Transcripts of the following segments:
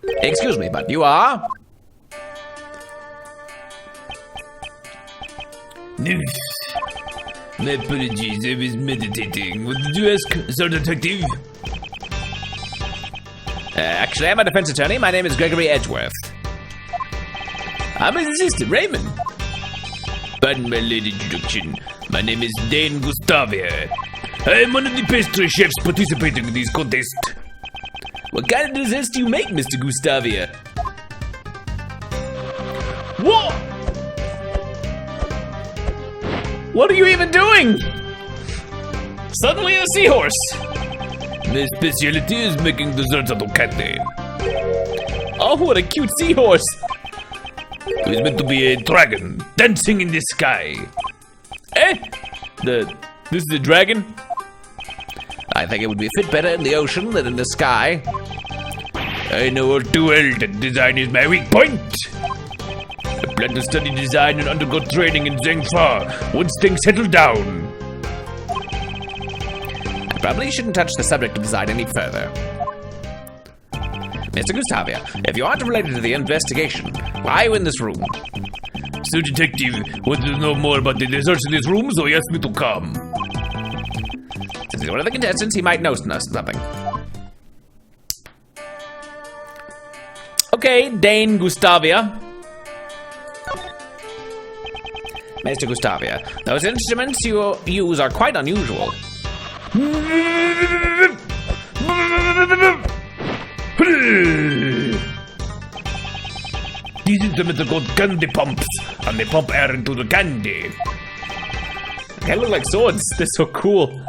Excuse me, but you are? My apologies, I was meditating. What did you ask, Sir Detective? Actually, I'm a defense attorney. My name is Gregory Edgeworth. I'm his assistant, Raymond. Pardon my late introduction. My name is Dane Gustavia. I am one of the pastry chefs participating in this contest. What kind of desserts do you make, Mr. Gustavia? What? What are you even doing? Suddenly a seahorse. My specialty is making desserts out of candy. Oh, what a cute seahorse. It was meant to be a dragon dancing in the sky. This is a dragon? I think it would be fit better in the ocean than in the sky. I know all too well that design is my weak point. I plan to study design and undergo training in Zhengfa once things settle down. I probably shouldn't touch the subject of design any further. Mr. Gustavia, if you aren't related to the investigation, why are you in this room? So, Detective, want to know more about the desserts in this room, so he asked me to come. Since he's one of the contestants, he might know something. Okay, Dane Gustavia. Mr. Gustavia, those instruments you use are quite unusual. These instruments are called candy pumps, and they pump air into the candy. They look like swords. They're so cool.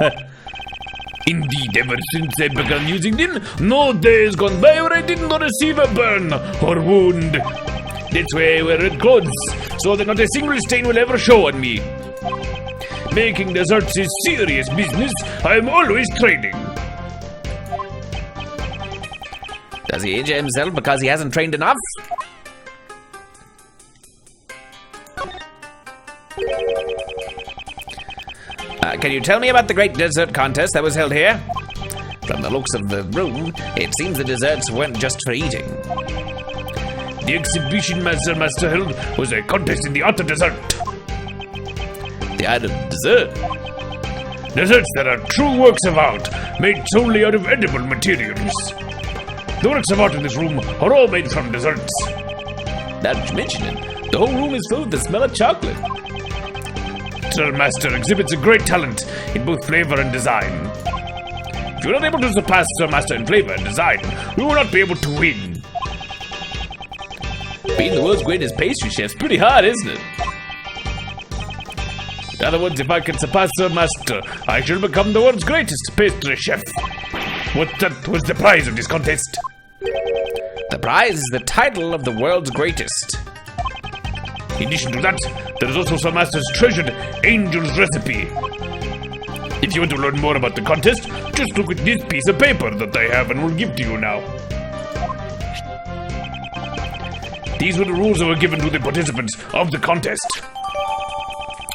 Indeed, ever since I began using them, no day has gone by where I didn't receive a burn or wound. That's why I wear red clothes, so that not a single stain will ever show on me. Making desserts is serious business. I'm always training. Does he injure himself because he hasn't trained enough? Can you tell me about the great dessert contest that was held here? From the looks of the room, it seems the desserts weren't just for eating. The exhibition Master held was a contest in the art of dessert. The art of dessert? Desserts that are true works of art, made solely out of edible materials. The works of art in this room are all made from desserts. Now that you mention it, the whole room is filled with the smell of chocolate. Sir Master exhibits a great talent in both flavor and design. If you're not able to surpass Sir Master in flavor and design, we will not be able to win. Being the world's greatest pastry chef's pretty hard, isn't it? In other words, if I can surpass Sir Master, I shall become the world's greatest pastry chef. What was the prize of this contest? The prize is the title of the world's greatest. In addition to that, there is also Sir Master's treasured angel's recipe. If you want to learn more about the contest, just look at this piece of paper that I have and will give to you now. These were the rules that were given to the participants of the contest.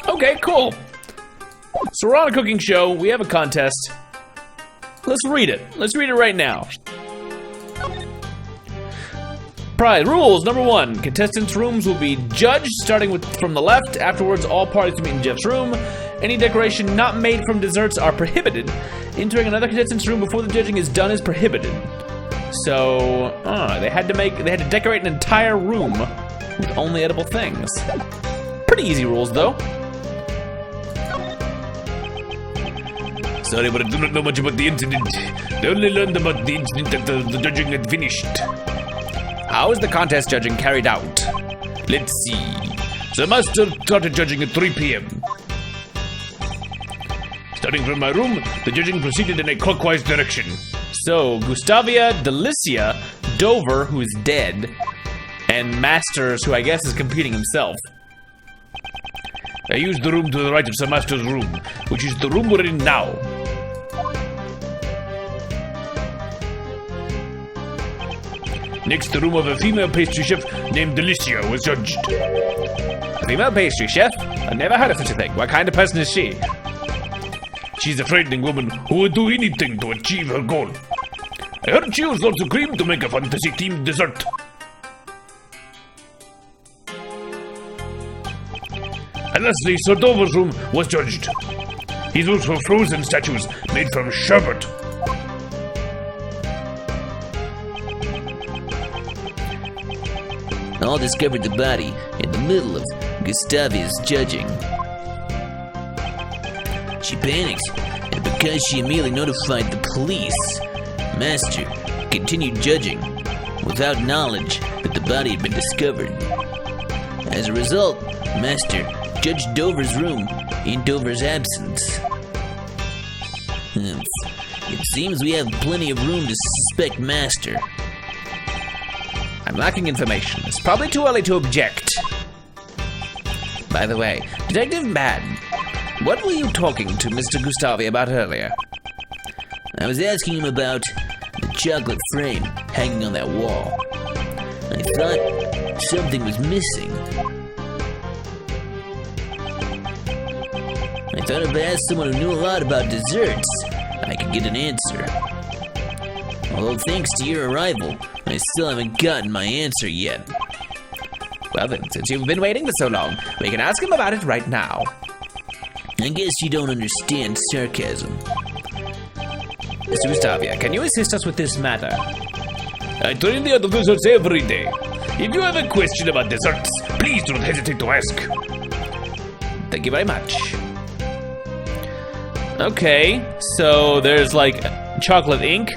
Okay, cool. So we're on a cooking show, we have a contest. Let's read it. Let's read it right now. Prize rules. Number 1, contestants' rooms will be judged starting from the left. Afterwards, all parties will meet in Jeff's room. Any decoration not made from desserts are prohibited. Entering another contestant's room before the judging is done is prohibited. So, they had to decorate an entire room with only edible things. Pretty easy rules, though. Sorry, but I do not know much about the incident. I only learned about the incident after the judging had finished. How is the contest judging carried out? Let's see. Sir Master started judging at 3 p.m. Starting from my room, the judging proceeded in a clockwise direction. So, Gustavia, Delicia, Dover, who is dead, and Masters, who I guess is competing himself. I used the room to the right of Sir Master's room, which is the room we're in now. Next, the room of a female pastry chef named Delicia was judged. A female pastry chef? I've never heard of such a thing. What kind of person is she? She's a frightening woman who would do anything to achieve her goal. I heard she used lots of cream to make a fantasy-themed dessert. And lastly, Sir Dover's room was judged. He's used for frozen statues made from sherbet. All discovered the body in the middle of Gustavia's judging. She panicked, and because she immediately notified the police, Master continued judging without knowledge that the body had been discovered. As a result, Master judged Dover's room in Dover's absence. It seems we have plenty of room to suspect Master. I'm lacking information. It's probably too early to object. By the way, Detective Madden, what were you talking to Mr. Gustavia about earlier? I was asking him about the chocolate frame hanging on that wall. I thought something was missing. I thought if I asked someone who knew a lot about desserts, I could get an answer. Although thanks to your arrival, I still haven't gotten my answer yet. Well then, since you've been waiting for so long, we can ask him about it right now. I guess you don't understand sarcasm. Mr. Gustavia, can you assist us with this matter? I train the art of desserts every day. If you have a question about desserts, please do not hesitate to ask. Thank you very much. Okay, so there's like chocolate ink.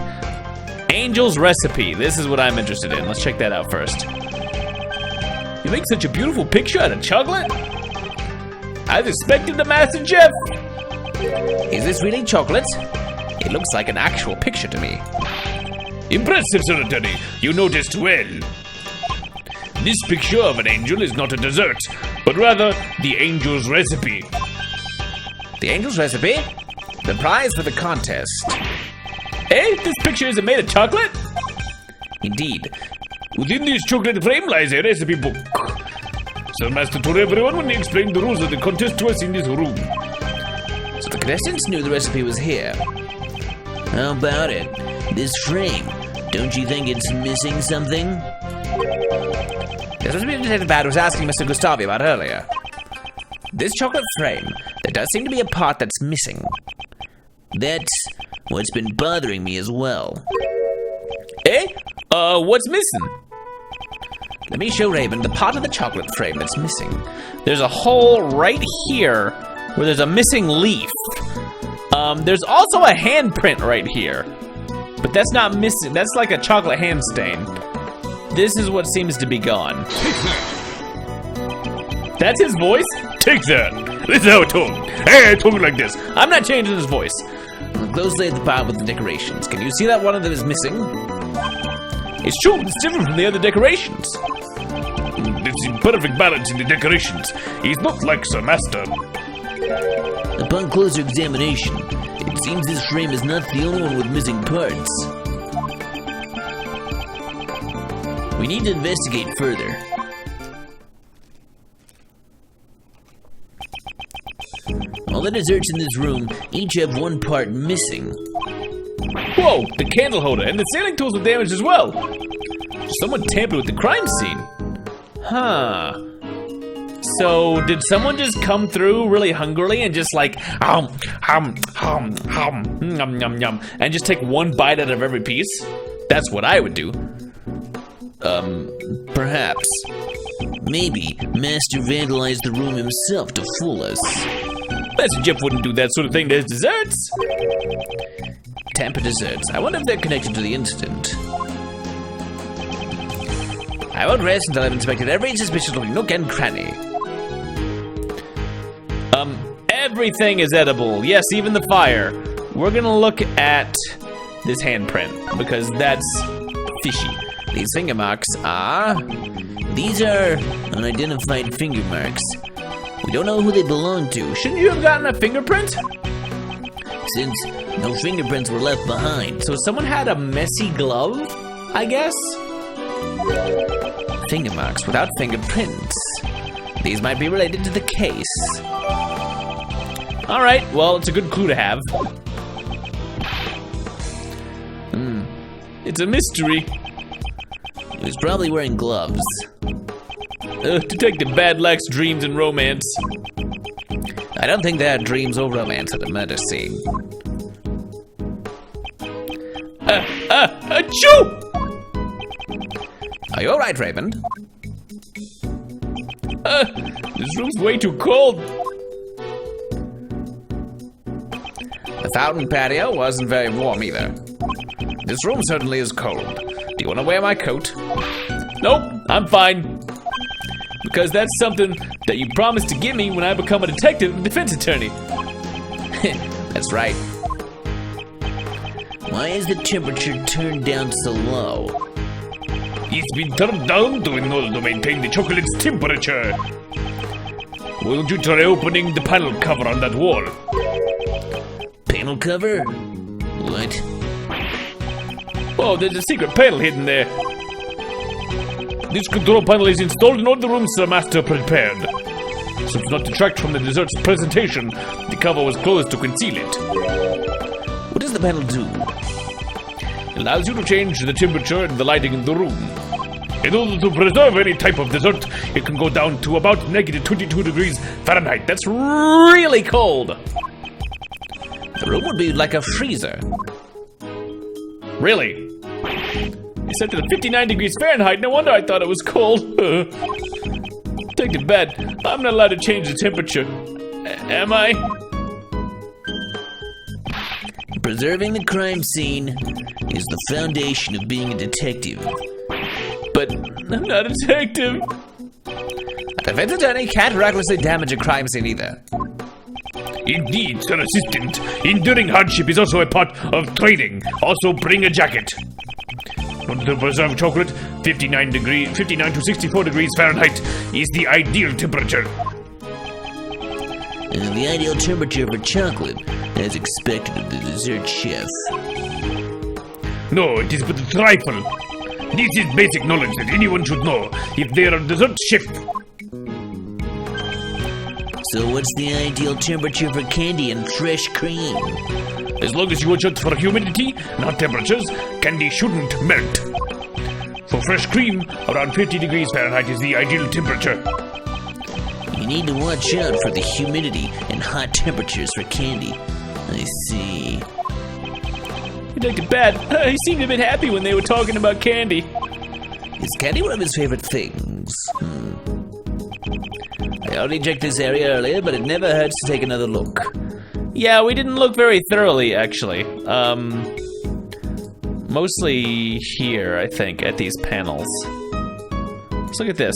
Angel's recipe. This is what I'm interested in. Let's check that out first. You make such a beautiful picture out of chocolate? I was expecting the master chef. Is this really chocolate? It looks like an actual picture to me. Impressive, Sir Attorney. You noticed well. This picture of an angel is not a dessert, but rather the angel's recipe. The angel's recipe? The prize for the contest. Hey, this picture isn't made of chocolate? Indeed. Within this chocolate frame lies a recipe book. Sir Master told everyone when he explained the rules of the contest to us in this room. So the contestants knew the recipe was here. How about it? This frame, don't you think it's missing something? This was what Detective Bad was asking Mr. Gustavia about earlier. This chocolate frame, there does seem to be a part that's missing. That's what's been bothering me as well. Eh? What's missing? Let me show Raven the part of the chocolate frame that's missing. There's a hole right here where there's a missing leaf. There's also a handprint right here. But that's not missing. That's like a chocolate hand stain. This is what seems to be gone. That's his voice? Take that. This is how I talk. Hey, I talk like this. I'm not changing his voice. Look closely at the part with the decorations. Can you see that one that is missing? It's true, it's different from the other decorations. It's in perfect balance in the decorations. He's not like Sir Master. Upon closer examination, it seems this frame is not the only one with missing parts. We need to investigate further. All the desserts in this room each have one part missing. Whoa, the candle holder and the sailing tools were damaged as well. Someone tampered with the crime scene. Huh. So, did someone just come through really hungrily and just like, yum, and just take one bite out of every piece? That's what I would do. Perhaps. Maybe Master vandalized the room himself to fool us. Master Jeff wouldn't do that sort of thing to his desserts. Tamper desserts. I wonder if they're connected to the incident. I won't rest until I've inspected every suspicious looking nook and cranny. Everything is edible. Yes, even the fire. We're gonna look at this handprint because that's fishy. These finger marks are... These are unidentified finger marks. We don't know who they belong to. Shouldn't you have gotten a fingerprint? Since no fingerprints were left behind. So someone had a messy glove, I guess? Finger marks without fingerprints. These might be related to the case. Alright, well, it's a good clue to have. It's a mystery. He was probably wearing gloves. Detective Bad lacks dreams and romance. I don't think they had dreams or romance at a murder scene. Achoo! Are you alright, Raymond? This room's way too cold. The fountain patio wasn't very warm either. This room certainly is cold. Do you want to wear my coat? Nope, I'm fine. Because that's something that you promised to give me when I become a detective and defense attorney. That's right. Why is the temperature turned down so low? It's been turned down in order to maintain the chocolate's temperature. Why don't you try opening the panel cover on that wall? Panel cover? What? Oh, there's a secret panel hidden there. This control panel is installed in all the rooms the master prepared. So to not detract from the dessert's presentation, the cover was closed to conceal it. What does the panel do? It allows you to change the temperature and the lighting in the room. In order to preserve any type of dessert, it can go down to about negative 22 degrees Fahrenheit. That's really cold. The room would be like a freezer. Really? It's set to 59 degrees Fahrenheit. No wonder I thought it was cold. Detective Bad, I'm not allowed to change the temperature. Am I? Preserving the crime scene is the foundation of being a detective. But I'm not a detective. A defense attorney can't recklessly damage a crime scene either. Indeed, Sir Assistant. Enduring hardship is also a part of training. Also, bring a jacket. To preserve chocolate, 59 to 64 degrees Fahrenheit is the ideal temperature. The ideal temperature for chocolate, as expected of the dessert chef. No, it is but a trifle. This is basic knowledge that anyone should know if they are a dessert chef. So what's the ideal temperature for candy and fresh cream? As long as you watch out for humidity, not temperatures, candy shouldn't melt. For fresh cream, around 50 degrees Fahrenheit is the ideal temperature. You need to watch out for the humidity and hot temperatures for candy. I see. Detective Bad, he seemed a bit happy when they were talking about candy. Is candy one of his favorite things? I already checked this area earlier, but it never hurts to take another look. Yeah, we didn't look very thoroughly, actually. Mostly here, I think, at these panels. Let's look at this.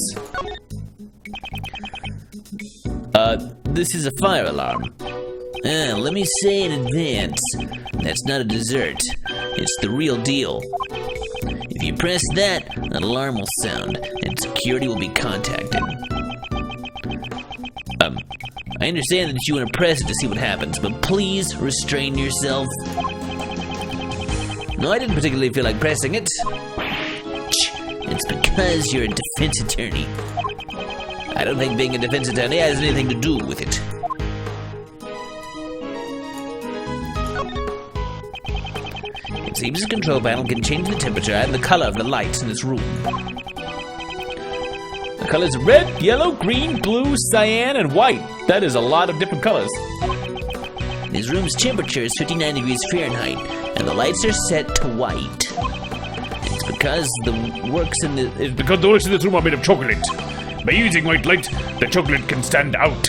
This is a fire alarm. Let me say in advance, that's not a dessert. It's the real deal. If you press that, an alarm will sound, and security will be contacted. I understand that you want to press it to see what happens, but please restrain yourself. No, I didn't particularly feel like pressing it. It's because you're a defense attorney. I don't think being a defense attorney has anything to do with it. It seems the control panel can change the temperature and the color of the lights in this room. The colors red, yellow, green, blue, cyan, and white. That is a lot of different colors. This room's temperature is 59 degrees Fahrenheit, and the lights are set to white. It's because the works in this room are made of chocolate. By using white light, the chocolate can stand out.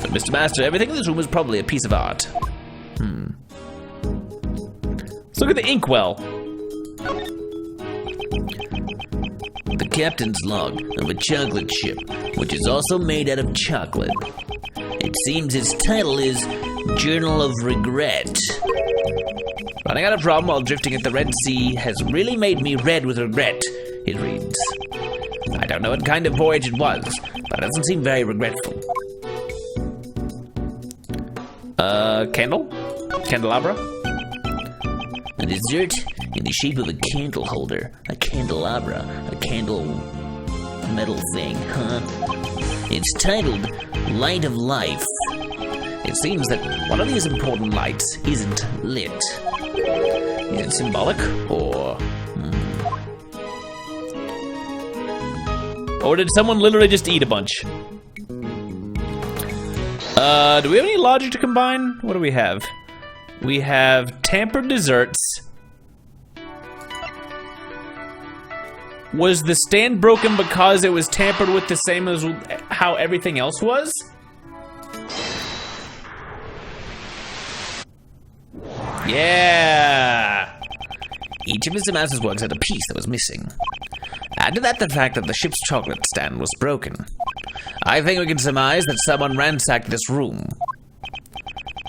For Mr. Master, everything in this room is probably a piece of art. Let's look at the inkwell. The captain's log of a chocolate ship, which is also made out of chocolate. It seems its title is Journal of Regret. Running out of rum while drifting at the Red Sea has really made me red with regret, it reads. I don't know what kind of voyage it was, but it doesn't seem very regretful. Candelabra? A dessert in the shape of a candle holder, a candelabra, a candle metal thing, huh? It's titled Light of Life. It seems that one of these important lights isn't lit. Is it symbolic, or... Or did someone literally just eat a bunch? Do we have any logic to combine? What do we have? We have tampered desserts. Was the stand broken because it was tampered with the same as how everything else was? Yeah! Each of Mr. Mouse's works had a piece that was missing. Add to that the fact that the ship's chocolate stand was broken. I think we can surmise that someone ransacked this room.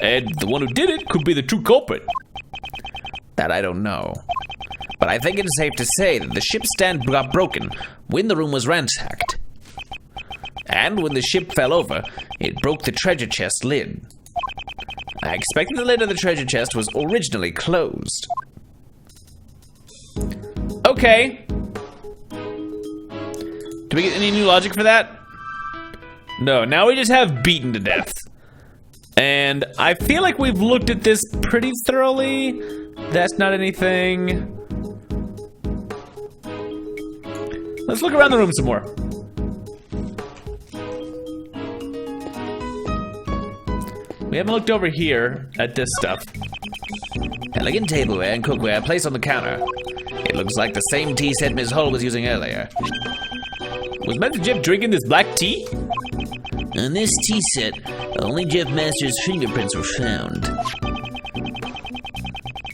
And the one who did it could be the true culprit. That I don't know. But I think it's safe to say that the ship's stand got broken when the room was ransacked. And when the ship fell over, it broke the treasure chest lid. I expect the lid of the treasure chest was originally closed. Okay. Do we get any new logic for that? No, now we just have beaten to death. And I feel like we've looked at this pretty thoroughly. That's not anything. Let's look around the room some more. We haven't looked over here at this stuff. Elegant tableware and cookware placed on the counter. It looks like the same tea set Ms. Hull was using earlier. Was Master Jeff drinking this black tea? On this tea set, only Jeff Master's fingerprints were found.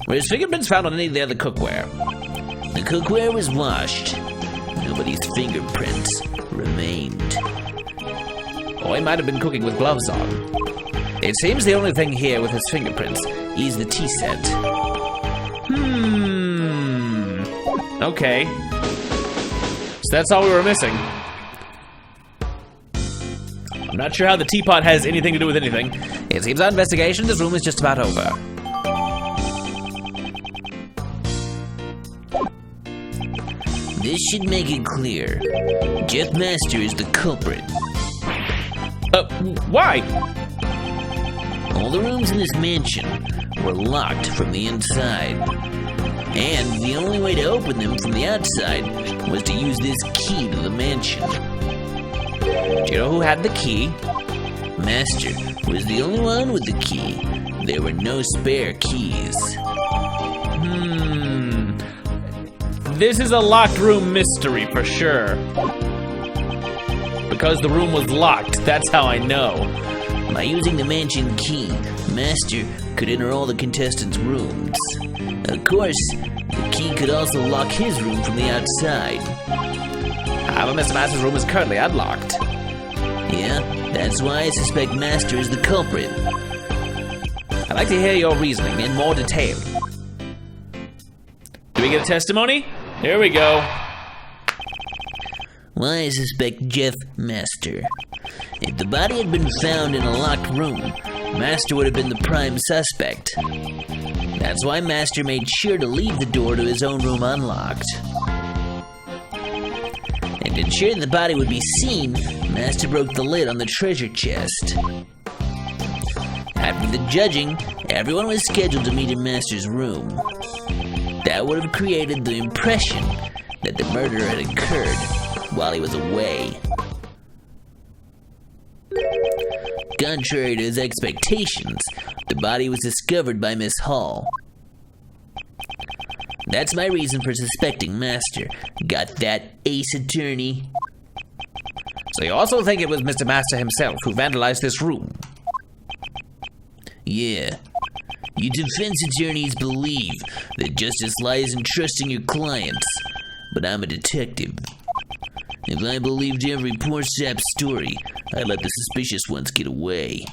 Were his fingerprints found on any of the other cookware? The cookware was washed. Nobody's fingerprints remained. Or he might have been cooking with gloves on. It seems the only thing here with his fingerprints is the tea set. Okay. So that's all we were missing. I'm not sure how the teapot has anything to do with anything. It seems our investigation this room is just about over. This should make it clear. Jeff Master is the culprit. Why? All the rooms in this mansion were locked from the inside. And the only way to open them from the outside was to use this key to the mansion. Do you know who had the key? Master was the only one with the key. There were no spare keys. This is a locked room mystery for sure. Because the room was locked, that's how I know. By using the mansion key, Master could enter all the contestants' rooms. Of course, the key could also lock his room from the outside. However, Mr. Master's room is currently unlocked. Yeah, that's why I suspect Master is the culprit. I'd like to hear your reasoning in more detail. Do we get a testimony? Here we go. Why I suspect Jeff Master. If the body had been found in a locked room, Master would have been the prime suspect. That's why Master made sure to leave the door to his own room unlocked. And to ensure the body would be seen, Master broke the lid on the treasure chest. After the judging, everyone was scheduled to meet in Master's room. That would have created the impression that the murder had occurred while he was away. Contrary to his expectations, the body was discovered by Miss Hall. That's my reason for suspecting Master. Got that, Ace Attorney? So you also think it was Mr. Master himself who vandalized this room? Yeah. You defense attorneys believe that justice lies in trusting your clients, but I'm a detective. If I believed every poor sap's story, I'd let the suspicious ones get away.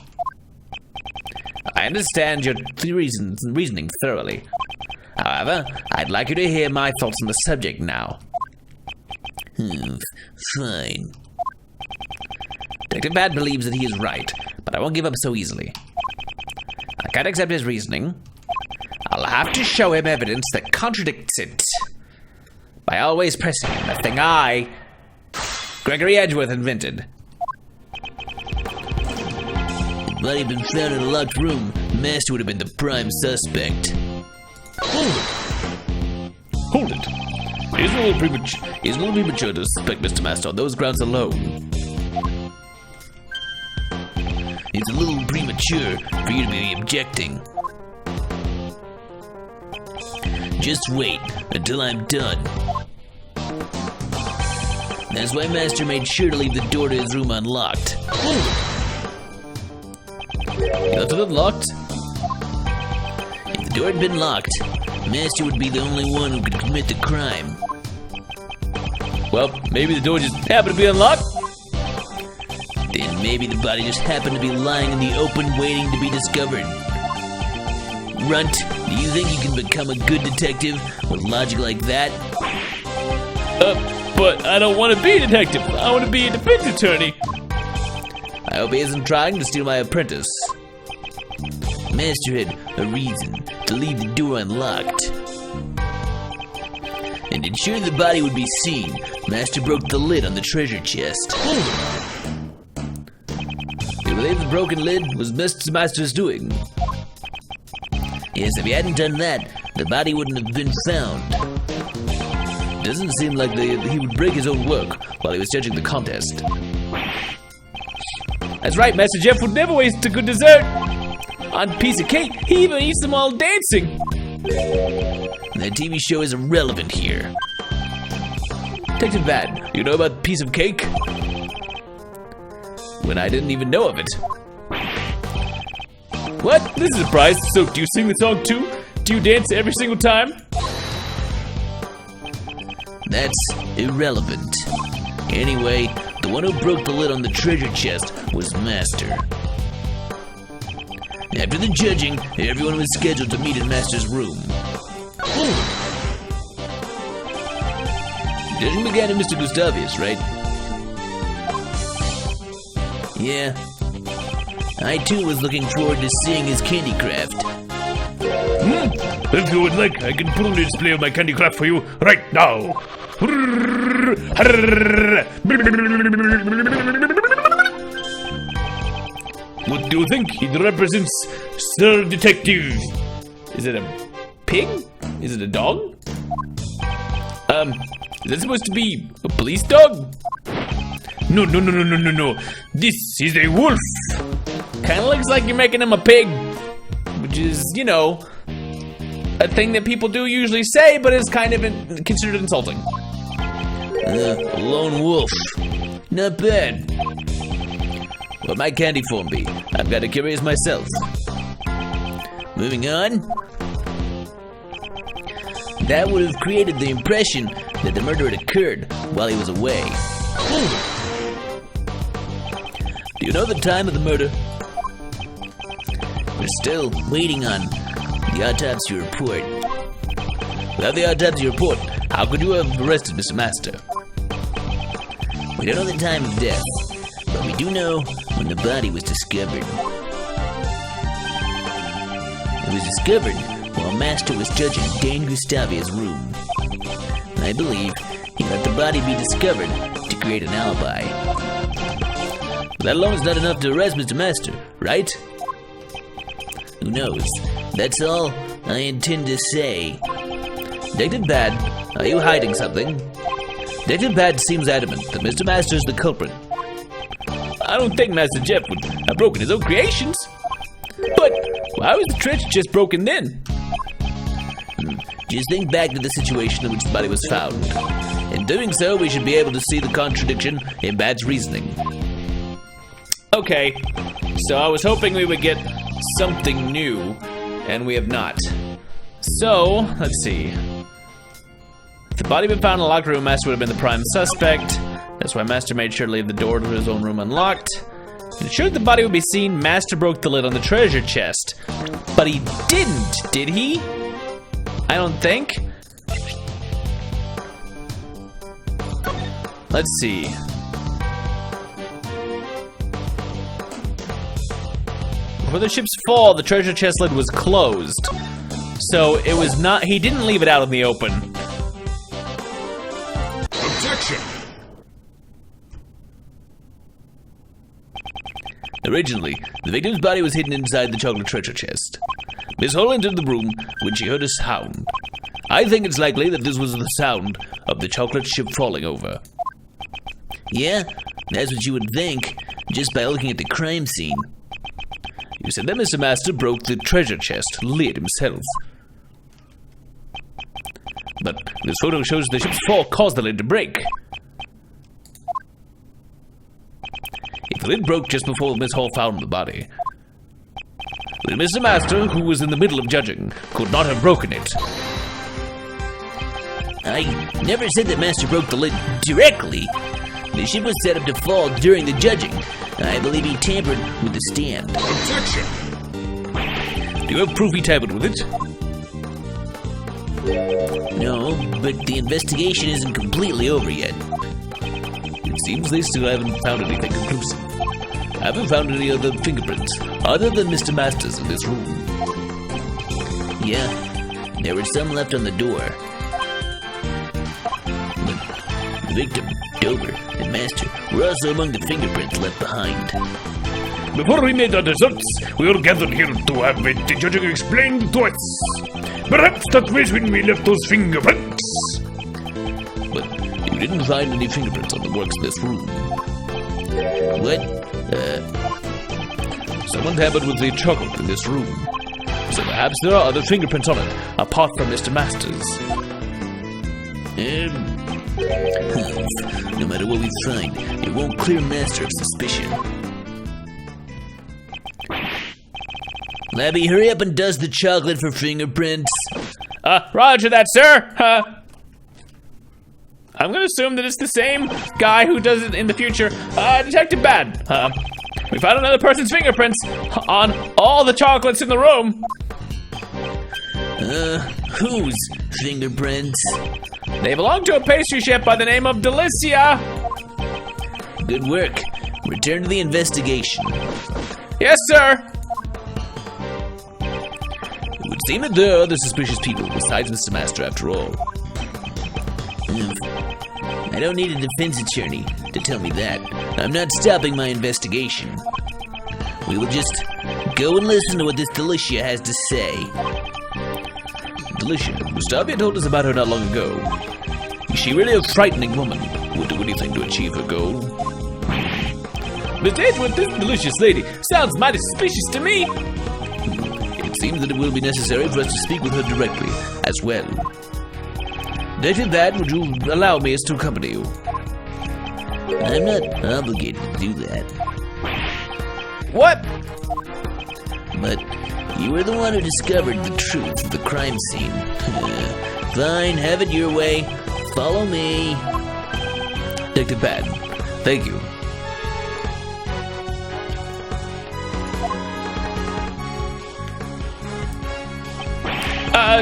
I understand your reasoning thoroughly. However, I'd like you to hear my thoughts on the subject now. Fine. Detective Bad believes that he is right, but I won't give up so easily. I can't accept his reasoning. I'll have to show him evidence that contradicts it. By always pressing the thing I, Gregory Edgeworth, invented. If the body had been found in a locked room, Master would have been the prime suspect. Hold it. It's a little premature to suspect Mr. Master on those grounds alone. It's a little premature for you to be objecting. Just wait until I'm done. That's why Master made sure to leave the door to his room unlocked. Left it unlocked? If the door had been locked, Master would be the only one who could commit the crime. Well, maybe the door just happened to be unlocked? Then maybe the body just happened to be lying in the open waiting to be discovered. Runt, do you think you can become a good detective with logic like that? But I don't want to be a detective. I want to be a defense attorney. I hope he isn't trying to steal my apprentice. Master had a reason to leave the door unlocked. And to ensure the body would be seen, Master broke the lid on the treasure chest. You believe the broken lid was Mr. Master's doing? Yes, if he hadn't done that, the body wouldn't have been found. Doesn't seem like he would break his own work while he was judging the contest. That's right, Master Jeff would never waste a good dessert. On a piece of cake, he even eats them while dancing. That TV show is irrelevant here. Detective Bad, you know about the piece of cake? When I didn't even know of it. What? This is a surprise. So, do you sing the song too? Do you dance every single time? That's irrelevant. Anyway, the one who broke the lid on the treasure chest was Master. After the judging, everyone was scheduled to meet in Master's room. Judging began in Mr. Gustavia's, right? Yeah. I too was looking forward to seeing his candy craft. If you would like, I can put on a display of my candy craft for you right now. What do you think? It represents Sir Detective. Is it a pig? Is it a dog? Is that supposed to be a police dog? No. This is a wolf. Kinda looks like you're making him a pig. Which is, you know, a thing that people do usually say, but is kind of considered insulting. A lone wolf. Not bad. What might candy form be? I'm kinda curious myself. Moving on. That would have created the impression that the murder had occurred while he was away. Do you know the time of the murder? We're still waiting on the autopsy report. Without the autopsy report, how could you have arrested Mr. Master? We don't know the time of death, but we do know when the body was discovered. It was discovered while Master was judging Dane Gustavia's room. I believe he let the body be discovered to create an alibi. That alone is not enough to arrest Mr. Master, right? Who knows? That's all I intend to say. Detective Bad, are you hiding something? Detective Bad seems adamant that Mr. Master is the culprit. I don't think Master Jeff would have broken his own creations. But why was the treasure chest broken then? Just think back to the situation in which the body was found. In doing so, we should be able to see the contradiction in Bad's reasoning. Okay, so I was hoping we would get something new, and we have not. So, let's see. If the body had been found in the locked room, Master would have been the prime suspect. That's why Master made sure to leave the door to his own room unlocked. To ensure the body would be seen, Master broke the lid on the treasure chest. But he didn't, did he? I don't think. Let's see. Before the ship's fall, the treasure chest lid was closed. So it was not, he didn't leave it out in the open. Objection! Originally, the victim's body was hidden inside the chocolate treasure chest. Miss Hall entered the room when she heard a sound. I think it's likely that this was the sound of the chocolate ship falling over. Yeah, that's what you would think, just by looking at the crime scene. You said that Mr. Master broke the treasure chest lid himself. But this photo shows the ship's fall caused the lid to break. If the lid broke just before Miss Hall found the body, then Mr. Master, who was in the middle of judging, could not have broken it. I never said that Master broke the lid directly. The ship was set up to fall during the judging. I believe he tampered with the stand. Objection! Do you have proof he tampered with it? No, but the investigation isn't completely over yet. It seems they still haven't found anything conclusive. I haven't found any other fingerprints, other than Mr. Master's in this room. Yeah, there were some left on the door. But the victim, Dover, and Master were also among the fingerprints left behind. Before we made our desserts, we all gathered here to have the judging explained to us. Perhaps that was when we left those fingerprints. But you didn't find any fingerprints on the works in this room. What? Someone tampered with the chocolate in this room. So perhaps there are other fingerprints on it, apart from Mr. Master's. No matter what we find, it won't clear Master of suspicion. Labby, hurry up and dust the chocolate for fingerprints. Roger that, sir. I'm gonna assume that it's the same guy who does it in the future. Detective Bad. We found another person's fingerprints on all the chocolates in the room. Whose fingerprints? They belong to a pastry chef by the name of Delicia. Good work. Return to the investigation. Yes, sir. It would seem that there are other suspicious people besides Mr. Master after all. I don't need a defense attorney to tell me that. I'm not stopping my investigation. We will just go and listen to what this Delicia has to say. Delicia, Gustavia told us about her not long ago. Is she really a frightening woman who would do anything to achieve her goal? Miss Edgeworth, this delicious lady sounds mighty suspicious to me. It seems that it will be necessary for us to speak with her directly, as well. Detective Bad, would you allow me as to accompany you? I'm not obligated to do that. What? But you were the one who discovered the truth of the crime scene. Fine, have it your way. Follow me. Detective Bad, thank you.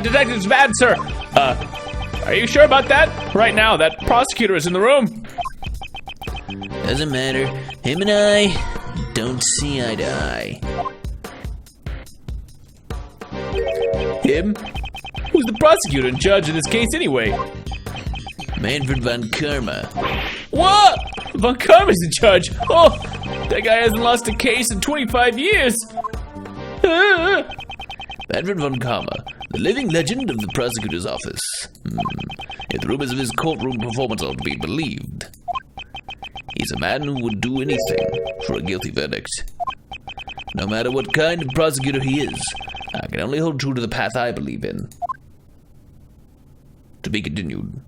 Detective's Bad, sir. Are you sure about that? Right now, that prosecutor is in the room. Doesn't matter. Him and I don't see eye to eye. Him? Who's the prosecutor and judge in this case anyway? Manfred von Karma. What? Von Karma's the judge. Oh, that guy hasn't lost a case in 25 years. Manfred von Karma, the living legend of the prosecutor's office. If the rumors of his courtroom performance are to be believed, he's a man who would do anything for a guilty verdict. No matter what kind of prosecutor he is, I can only hold true to the path I believe in. To be continued.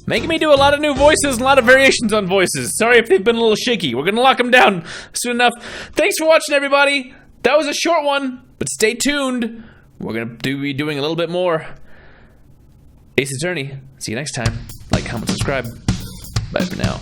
Making me do a lot of new voices and a lot of variations on voices. Sorry if they've been a little shaky. We're gonna lock them down soon enough. Thanks for watching, everybody. That was a short one, but stay tuned. We're gonna be doing a little bit more. Ace Attorney. See you next time. Like, comment, subscribe. Bye for now.